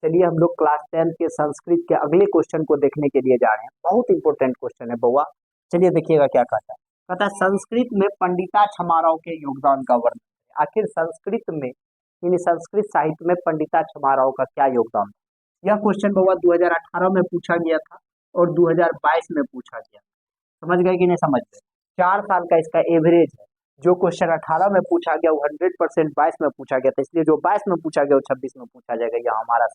चलिए हम लोग क्लास 10 के संस्कृत के अगले क्वेश्चन को देखने के लिए जा रहे हैं। बहुत इंपॉर्टेंट क्वेश्चन है बउआ। चलिए देखिएगा क्या कहता है। कहता है संस्कृत में पंडिता छमाराव के योगदान का वर्णन करें। आखिर संस्कृत में यानी संस्कृत साहित्य में पंडिता छमाराव का क्या योगदान है? यह क्वेश्चन बउआ 2018 में पूछा गया था और 2022 में पूछा गया। समझ गए कि नहीं समझ गए? 4 साल का इसका एवरेज है। जो क्वेश्चन 18 में पूछा गया वो 100% 22 में पूछा गया था, इसलिए जो 22 में पूछा गया वो 26 में पूछा जाएगा। यह हमारा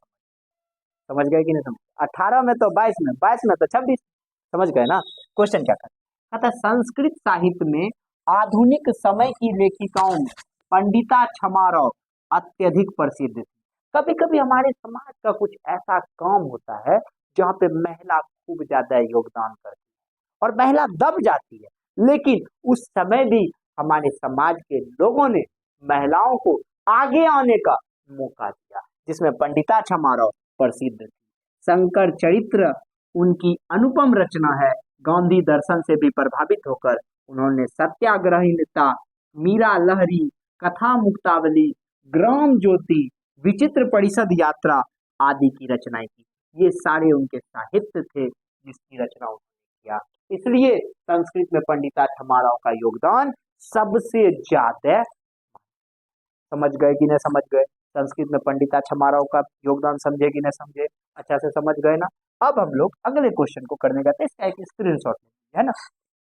समझ गए कि नहीं समझ? 18 में तो 22 में, 22 में तो 26। समझ गए ना? क्वेश्चन क्या कहता है, संस्कृत साहित्य में आधुनिक समय की लेखिकाओं में पंडिता छमारव अत्यधिक प्रसिद्ध थी। कभी कभी हमारे समाज का कुछ ऐसा काम होता है जहाँ पे महिला खूब ज्यादा योगदान करती है और महिला दब जाती है, लेकिन उस समय भी हमारे समाज के लोगों ने महिलाओं को आगे आने का मौका दिया, जिसमें पंडिता छमारव प्रसिद्ध थी। शंकर चरित्र उनकी अनुपम रचना है। गांधी दर्शन से भी प्रभावित होकर उन्होंने सत्याग्रहिता, मीरा लहरी, कथा मुक्तावली, ग्राम ज्योति, विचित्र परिषद यात्रा आदि की रचनाएं की। ये सारे उनके साहित्य थे जिसकी रचना उन्होंने किया। इसलिए संस्कृत में पंडिता छमाराव का योगदान सबसे ज्यादा। समझ गए कि नहीं समझ गए? संस्कृत में पंडिता छमाराव का योगदान समझे कि नहीं समझे? अच्छा से समझ गए ना? अब हम लोग अगले क्वेश्चन को करने जाते हैं। इसका एक स्क्रीनशॉट है ना।